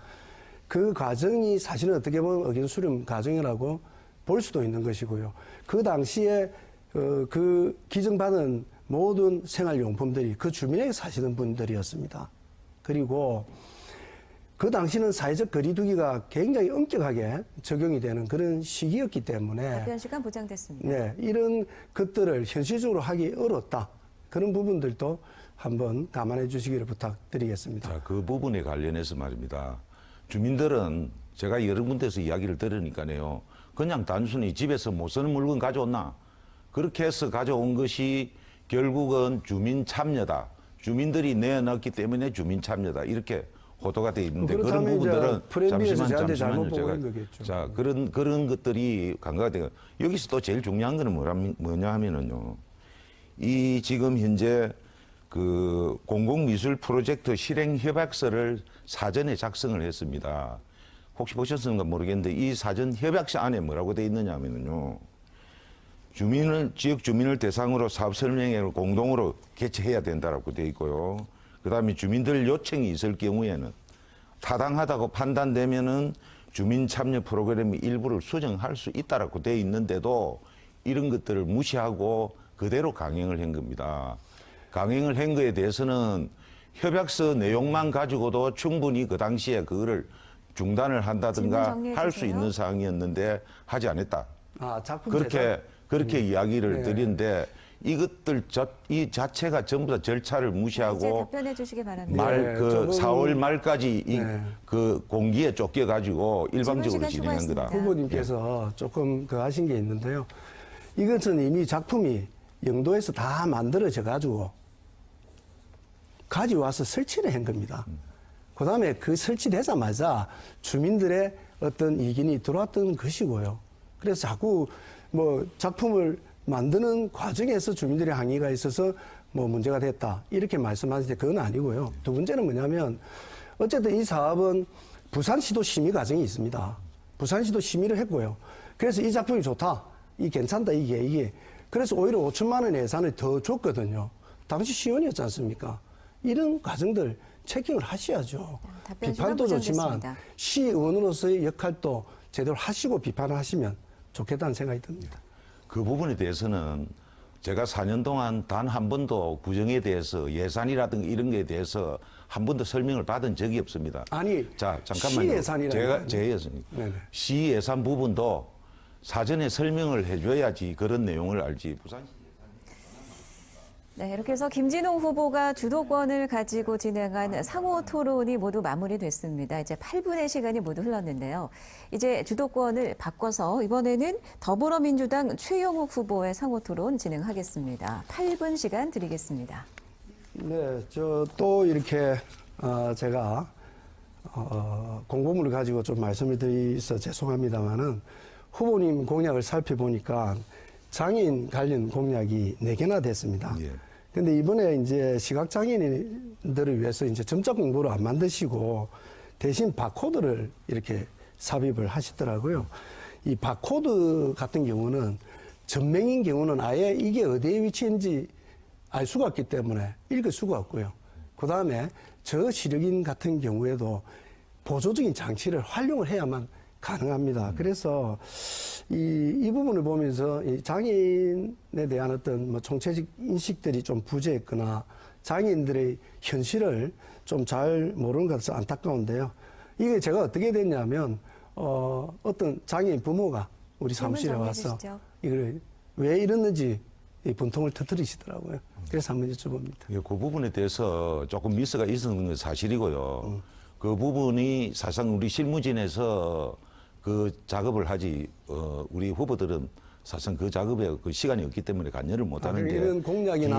그 과정이 사실은 어떻게 보면 의견 수렴 과정이라고 볼 수도 있는 것이고요. 그 당시에 그 기증받은 모든 생활용품들이 그 주민에게 사시는 분들이었습니다. 그리고 그 당시는 사회적 거리두기가 굉장히 엄격하게 적용이 되는 그런 시기였기 때문에 답변 시간 보장됐습니다. 네, 이런 것들을 현실적으로 하기 어렵다. 그런 부분들도 한번 감안해 주시기를 부탁드리겠습니다. 자, 그 부분에 관련해서 말입니다. 주민들은 제가 여러 군데서 이야기를 들으니까요. 그냥 단순히 집에서 못 쓰는 물건 가져왔나? 그렇게 해서 가져온 것이 결국은 주민 참여다. 주민들이 내놨기 때문에 주민 참여다. 이렇게 호도가 돼 있는데 그런 부분들은 프레임에서 저한테 잘못 보고 있는 거겠죠. 자, 그런 것들이 간과가 되고 여기서 또 제일 중요한 거는 뭐냐 하면은요. 이 지금 현재 그 공공미술 프로젝트 실행 협약서를 사전에 작성을 했습니다. 혹시 보셨는가 모르겠는데 이 사전 협약서 안에 뭐라고 돼 있느냐 하면은요. 지역 주민을 대상으로 사업 설명회를 공동으로 개최해야 된다라고 돼 있고요. 그다음에 주민들 요청이 있을 경우에는 타당하다고 판단되면은 주민 참여 프로그램의 일부를 수정할 수 있다라고 돼 있는데도 이런 것들을 무시하고 그대로 강행을 한 겁니다. 강행을 한 거에 대해서는 협약서 내용만 가지고도 충분히 그 당시에 그거를 중단을 한다든가 할 수 있는 사항이었는데 하지 않았다. 작품 그렇게 이야기를 네. 드리는데 이것들 이 자체가 전부 다 절차를 이제 무시하고 답변해 주시기 바랍니다. 네, 4월 말까지 네. 그 공기에 쫓겨 가지고 일방적으로 시간 진행한 거다. 초과했습니다. 후보님께서 조금 하신 게 있는데요. 이것은 이미 작품이 영도에서 다 만들어져 가지고 가져와서 설치를 한 겁니다. 그 다음에 그 설치되자마자 주민들의 어떤 이견이 들어왔던 것이고요. 그래서 자꾸 뭐 작품을 만드는 과정에서 주민들의 항의가 있어서 뭐 문제가 됐다. 이렇게 말씀하시는데 그건 아니고요. 두 번째는 뭐냐면 어쨌든 이 사업은 부산시도 심의 과정이 있습니다. 부산시도 심의를 했고요. 그래서 이 작품이 좋다. 이 괜찮다. 이게. 그래서 오히려 5천만 원 예산을 더 줬거든요. 당시 시의원이었지 않습니까? 이런 과정들 체킹을 하셔야죠. 비판도 좋지만 시의원으로서의 역할도 제대로 하시고 비판을 하시면 좋겠다는 생각이 듭니다. 그 부분에 대해서는 제가 4년 동안 단 한 번도 구정에 대해서 예산이라든가 이런 거에 대해서 한 번도 설명을 받은 적이 없습니다. 아니, 자, 잠깐만요. 시예산이라는 제 예산이. 네네. 시예산 부분도 사전에 설명을 해줘야지 그런 내용을 알지. 부산시 네, 이렇게 해서 김진홍 후보가 주도권을 가지고 진행한 상호 토론이 모두 마무리됐습니다. 이제 8분의 시간이 모두 흘렀는데요. 이제 주도권을 바꿔서 이번에는 더불어민주당 최영욱 후보의 상호 토론 진행하겠습니다. 8분 시간 드리겠습니다. 네, 또 이렇게 제가 공보물을 가지고 좀 말씀을 드려서 죄송합니다만은 후보님 공약을 살펴보니까 장애인 관련 공약이 4개나 됐습니다. 예. 근데 이번에 이제 시각장애인들을 위해서 이제 점자 공부를 안 만드시고 대신 바코드를 이렇게 삽입을 하시더라고요. 이 바코드 같은 경우는 전맹인 경우는 아예 이게 어디에 위치인지 알 수가 없기 때문에 읽을 수가 없고요. 그 다음에 저시력인 같은 경우에도 보조적인 장치를 활용을 해야만 가능합니다. 그래서 이 부분을 보면서 이 장애인에 대한 어떤 뭐 총체적 인식들이 좀 부재했거나 장애인들의 현실을 좀 잘 모르는 것 같아서 안타까운데요. 이게 제가 어떻게 됐냐면 어떤 장애인 부모가 우리 사무실에 질문 와서 정리해 주시죠. 이걸 왜 이러는지 이 분통을 터뜨리시더라고요. 그래서 한번 여쭤봅니다. 예, 그 부분에 대해서 조금 미스가 있었는 건 사실이고요. 그 부분이 사실상 우리 실무진에서 그 작업을 하지, 우리 후보들은 사실상 그 작업에 그 시간이 없기 때문에 관여를 못 하는데. 이런 공약이나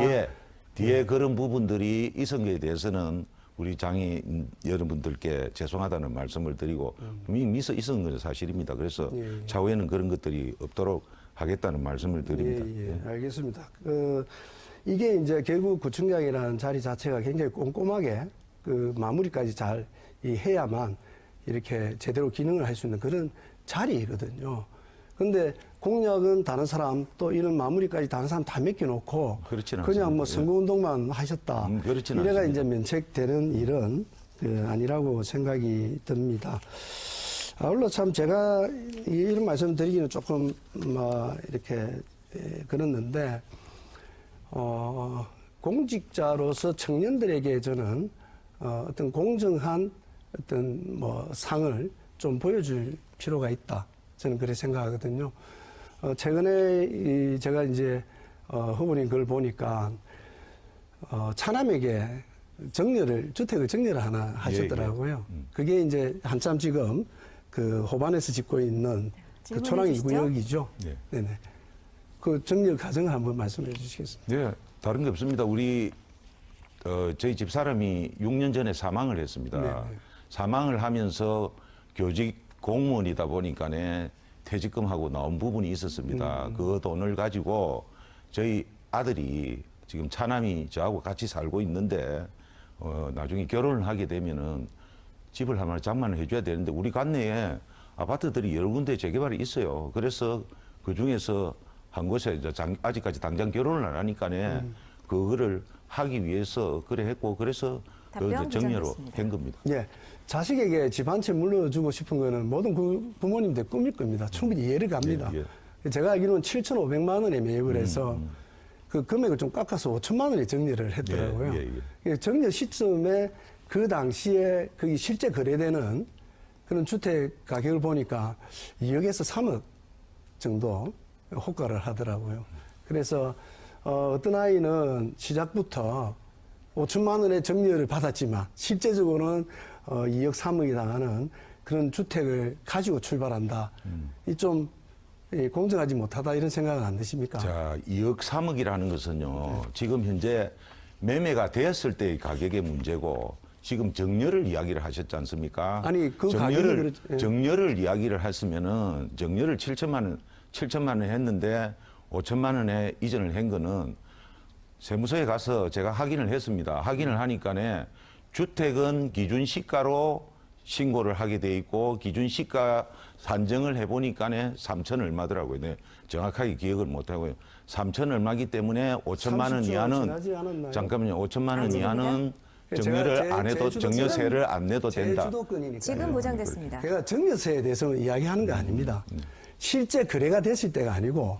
뒤에 그런 부분들이 있은 것에 대해서는 우리 장애인 여러분들께 죄송하다는 말씀을 드리고 분명히 미스 있었는 건 사실입니다. 그래서 차후에는 그런 것들이 없도록 하겠다는 말씀을 드립니다. 예, 알겠습니다. 이게 이제 결국 구청장이라는 자리 자체가 굉장히 꼼꼼하게 그 마무리까지 잘 해야만 이렇게 제대로 기능을 할 수 있는 그런 자리거든요. 근데 공약은 다른 사람 또 이런 마무리까지 다른 사람 다 맡겨놓고 그렇지는 그냥 뭐 않습니다. 선거운동만 하셨다. 그렇지는 이래가 않습니다. 이제 면책되는 일은 아니라고 생각이 듭니다. 아울러 참 제가 이런 말씀 드리기는 조금 이렇게 그랬는데 공직자로서 청년들에게 저는 어떤 공정한 어떤 뭐 상을 좀 보여줄 필요가 있다. 저는 그렇게 생각하거든요. 최근에 제가 이제 후보님 글 보니까 차남에게 주택을 정려를 하나 하셨더라고요. 그게 이제 한참 지금 그 호반에서 짓고 있는 그 초랑 질문해 2구역이죠. 네. 네네. 그 정려 과정을 한번 말씀해 주시겠습니까? 네, 다른 게 없습니다. 우리 저희 집 사람이 6년 전에 사망을 했습니다. 네. 사망을 하면서 교직 공무원이다 보니까네 퇴직금하고 나온 부분이 있었습니다. 그 돈을 가지고 저희 아들이 지금 차남이 저하고 같이 살고 있는데 나중에 결혼을 하게 되면은 집을 하나 장만을 해줘야 되는데 우리 관내에 아파트들이 여러 군데 재개발이 있어요. 그래서 그 중에서 한 곳에 아직까지 당장 결혼을 안 하니까네 그거를 하기 위해서 그래 했고 그래서 그 답변 정리로 부탁드립니다. 된 겁니다. 예. 자식에게 집 한 채 물려주고 싶은 거는 모든 부모님들 꿈일 겁니다. 충분히 이해를 갑니다. 제가 알기로는 7,500만 원에 매입을 해서 그 금액을 좀 깎아서 5천만 원에 정리를 했더라고요. 정리 시점에 그 당시에 그 실제 거래되는 그런 주택 가격을 보니까 2억에서 3억 정도 호가를 하더라고요. 그래서 어떤 아이는 시작부터 5천만 원의 정리를 받았지만 실제적으로는 2억 3억이 나가는 그런 주택을 가지고 출발한다. 이 좀 공정하지 못하다 이런 생각은 안 드십니까? 자, 2억 3억이라는 것은요. 지금 현재 매매가 되었을 때의 가격의 문제고 지금 정려를 이야기를 하셨지 않습니까? 아니, 그 가격이 정려를 이야기를 했으면은 정려를 7천만 원 했는데 5천만 원에 이전을 한 거는 세무서에 가서 제가 확인을 했습니다. 확인을 하니까네 주택은 기준 시가로 신고를 하게 돼 있고 기준 시가 산정을 해보니까네 3천 얼마더라고요. 네, 정확하게 기억을 못 하고요. 3천 얼마기 때문에 5천만 원 이하는 잠깐만요. 5천만 원 이하는 정려를 안 해도 정려세를 안 내도 된다. 제주도권이니까. 지금 보장됐습니다. 제가 정려세에 대해서 이야기하는 거 아닙니다. 실제 거래가 됐을 때가 아니고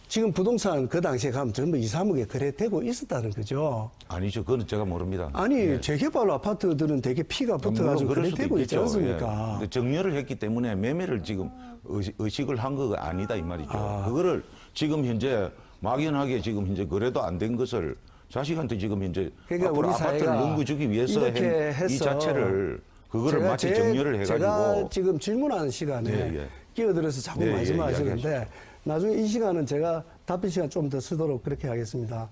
지금 부동산 그 당시에 가면 전부 2, 3억에 거래되고 있었다는 거죠. 아니죠. 그건 제가 모릅니다. 아니 재개발 아파트들은 되게 피가 붙어가지고 그럴 수도 거래되고 있지 있겠죠. 않습니까? 예. 근데 정려를 했기 때문에 매매를 지금 의식을 한 거가 아니다 이 말이죠. 그거를 지금 현재 막연하게 지금 현재 거래도 안 된 것을 자식한테 지금 현재 그러니까 앞으로 우리 아파트를 사회가 넘겨주기 위해서 이렇게 이 자체를 그거를 마치 정려를 해가지고 제가 지금 질문하는 시간에 예. 끼어들어서 자꾸 예, 말씀하시는데 이야기하십시오. 나중에 이 시간은 제가 답변 시간 좀 더 쓰도록 그렇게 하겠습니다.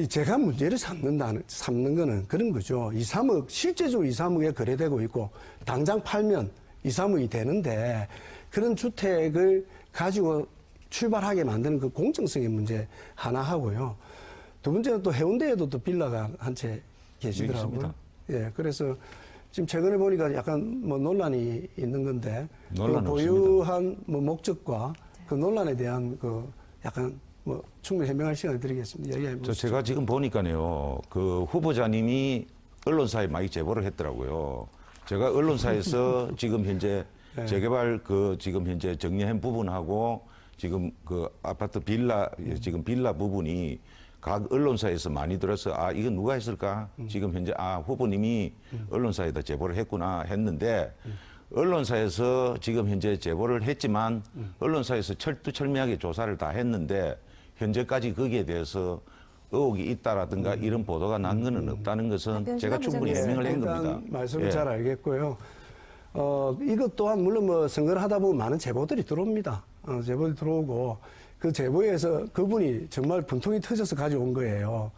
제가 문제를 삼는 거는 그런 거죠. 2, 3억, 실제적으로 2, 3억에 거래되고 있고, 당장 팔면 2, 3억이 되는데, 그런 주택을 가지고 출발하게 만드는 그 공정성의 문제 하나 하고요. 두 번째는 또 해운대에도 또 빌라가 한 채 계시더라고요. 예, 그래서 지금 최근에 보니까 약간 뭐 논란이 있는 건데, 그 논란은 보유한 뭐 목적과 그 논란에 대한 그 약간 뭐 충분히 해명할 시간을 드리겠습니다. 이야기해 보시죠. 제가 지금 보니까요, 그 후보자님이 언론사에 많이 제보를 했더라고요. 제가 언론사에서 지금 현재 네. 재개발 지금 현재 정리한 부분하고 지금 그 아파트 빌라 지금 빌라 부분이 각 언론사에서 많이 들어서 이건 누가 했을까? 지금 현재 후보님이 언론사에다 제보를 했구나 했는데 언론사에서 지금 현재 제보를 했지만 언론사에서 철두철미하게 조사를 다 했는데 현재까지 거기에 대해서 의혹이 있다라든가 이런 보도가 난 거는 없다는 것은 제가 충분히 해명을 한 겁니다. 일단 말씀을 예. 잘 알겠고요. 이것 또한 물론 뭐 선거를 하다 보면 많은 제보들이 들어옵니다. 제보들이 들어오고 그 제보에서 그분이 정말 분통이 터져서 가져온 거예요.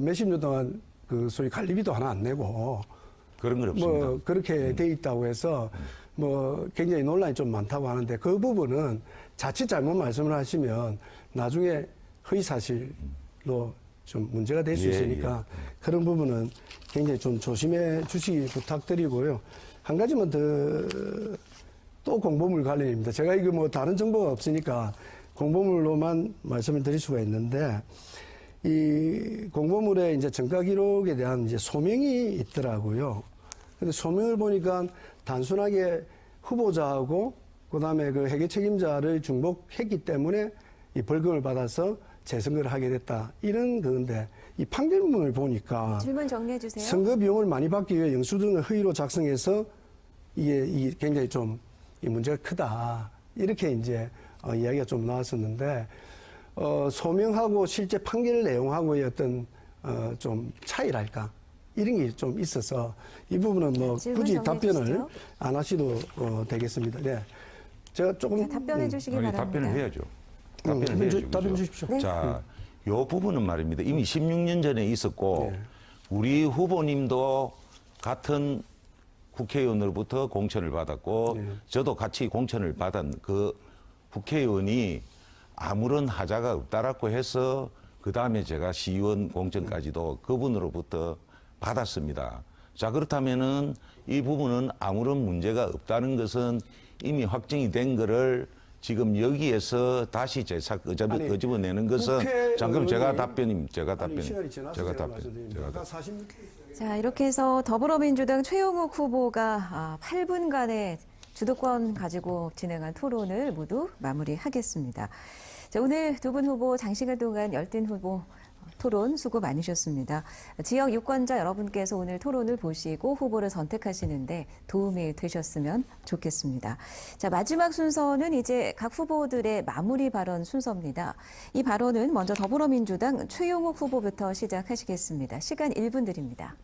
몇십 년 동안 그 소위 관리비도 하나 안 내고 그런 건 없습니다. 뭐 그렇게 돼 있다고 해서 뭐 굉장히 논란이 좀 많다고 하는데 그 부분은 자칫 잘못 말씀을 하시면 나중에 허위 사실로 좀 문제가 될 수 예, 있으니까 그런 부분은 굉장히 좀 조심해 주시기 부탁드리고요. 한 가지만 또 공보물 관련입니다. 제가 이거 뭐 다른 정보가 없으니까 공보물로만 말씀을 드릴 수가 있는데 이 공보물에 이제 정가 기록에 대한 이제 소명이 있더라고요. 근데 소명을 보니까 단순하게 후보자하고 그다음에 그 회계 책임자를 중복했기 때문에 이 벌금을 받아서 재선거를 하게 됐다. 이런 건데 이 판결문을 보니까 질문 정리해 주세요. 선거 비용을 많이 받기 위해 영수증을 허위로 작성해서 이게 굉장히 좀 이 문제가 크다. 이렇게 이제 이야기가 좀 나왔었는데 소명하고 실제 판결 내용하고의 어떤 좀 차이랄까 이런 게 좀 있어서 이 부분은 뭐 질문 굳이 정리해 답변을 주시죠. 안 하셔도 되겠습니다. 네. 제가 조금 답변해 주시기 바랍니다. 답변을 해야죠. 답변을 해야죠. 답변 그죠? 주십시오. 네. 자, 요 부분은 말입니다. 이미 16년 전에 있었고 네. 우리 후보님도 같은 국회의원으로부터 공천을 받았고 네. 저도 같이 공천을 받은 그 국회의원이 아무런 하자가 없다라고 해서 그 다음에 제가 시의원 공천까지도 그분으로부터 받았습니다. 자, 그렇다면은 이 부분은 아무런 문제가 없다는 것은 이미 확정이 된 거를 지금 여기에서 다시 끄집어내는 것은 잠깐 제가 답변. 자, 이렇게 해서 더불어민주당 최용욱 후보가 8분간의 주도권 가지고 진행한 토론을 모두 마무리하겠습니다. 자, 오늘 두 분 후보 장시간 동안 열띤 후보 토론 수고 많으셨습니다. 지역 유권자 여러분께서 오늘 토론을 보시고 후보를 선택하시는데 도움이 되셨으면 좋겠습니다. 자, 마지막 순서는 이제 각 후보들의 마무리 발언 순서입니다. 이 발언은 먼저 더불어민주당 최용욱 후보부터 시작하시겠습니다. 시간 1분 드립니다.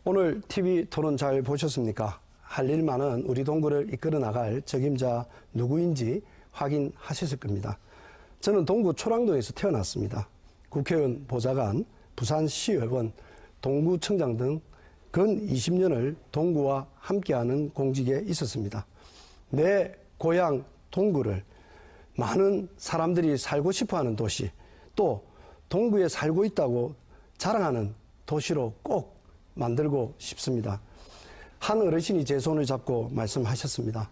오늘 TV 토론 잘 보셨습니까? 할 일 많은 우리 동구를 이끌어 나갈 적임자 누구인지 확인하셨을 겁니다. 저는 동구 초랑동에서 태어났습니다. 국회의원, 보좌관, 부산시의원, 동구청장 등 근 20년을 동구와 함께하는 공직에 있었습니다. 내 고향 동구를 많은 사람들이 살고 싶어하는 도시, 또 동구에 살고 있다고 자랑하는 도시로 꼭 만들고 싶습니다. 한 어르신이 제 손을 잡고 말씀하셨습니다.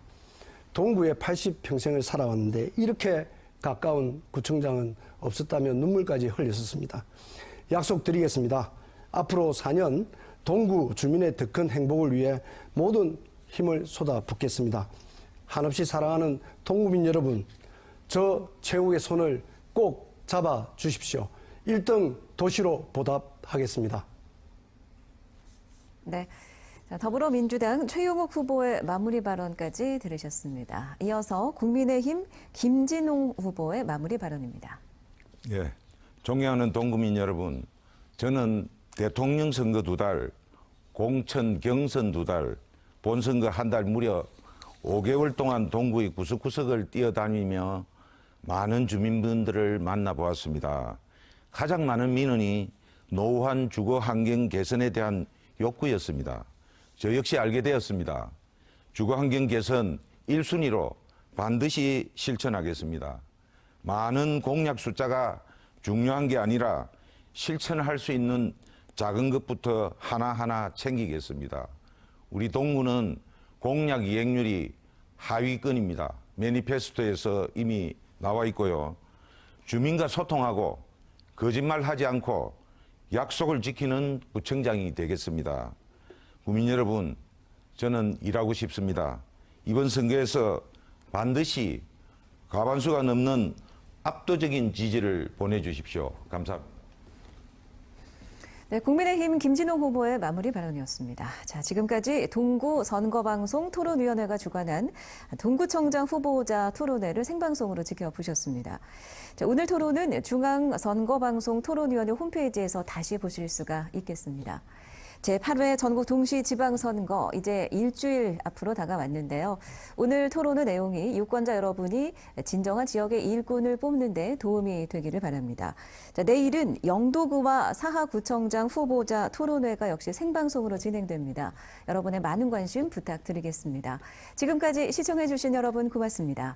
동구에 80평생을 살아왔는데 이렇게 가까운 구청장은 없었다며 눈물까지 흘렸었습니다. 약속드리겠습니다. 앞으로 4년 동구 주민의 더 큰 행복을 위해 모든 힘을 쏟아붓겠습니다. 한없이 사랑하는 동구민 여러분, 저 최욱의 손을 꼭 잡아 주십시오. 1등 도시로 보답하겠습니다. 네. 자, 더불어민주당 최용욱 후보의 마무리 발언까지 들으셨습니다. 이어서 국민의힘 김진웅 후보의 마무리 발언입니다. 예, 존경하는 동구민 여러분, 저는 대통령 선거 2달, 공천 경선 2달, 본선거 1달 무려 5개월 동안 동구의 구석구석을 뛰어다니며 많은 주민분들을 만나보았습니다. 가장 많은 민원이 노후한 주거 환경 개선에 대한 욕구였습니다. 저 역시 알게 되었습니다. 주거 환경 개선 1순위로 반드시 실천하겠습니다. 많은 공약 숫자가 중요한 게 아니라 실천할 수 있는 작은 것부터 하나하나 챙기겠습니다. 우리 동구는 공약 이행률이 하위권입니다. 매니페스토에서 이미 나와 있고요. 주민과 소통하고 거짓말하지 않고 약속을 지키는 구청장이 되겠습니다. 국민 여러분, 저는 일하고 싶습니다. 이번 선거에서 반드시 과반수가 넘는 압도적인 지지를 보내주십시오. 감사합니다. 네, 국민의힘 김진호 후보의 마무리 발언이었습니다. 자, 지금까지 동구 선거방송 토론위원회가 주관한 동구청장 후보자 토론회를 생방송으로 지켜보셨습니다. 자, 오늘 토론은 중앙선거방송 토론위원회 홈페이지에서 다시 보실 수가 있겠습니다. 제8회 전국 동시지방선거 이제 일주일 앞으로 다가왔는데요. 오늘 토론의 내용이 유권자 여러분이 진정한 지역의 일꾼을 뽑는 데 도움이 되기를 바랍니다. 자, 내일은 영도구와 사하구청장 후보자 토론회가 역시 생방송으로 진행됩니다. 여러분의 많은 관심 부탁드리겠습니다. 지금까지 시청해 주신 여러분 고맙습니다.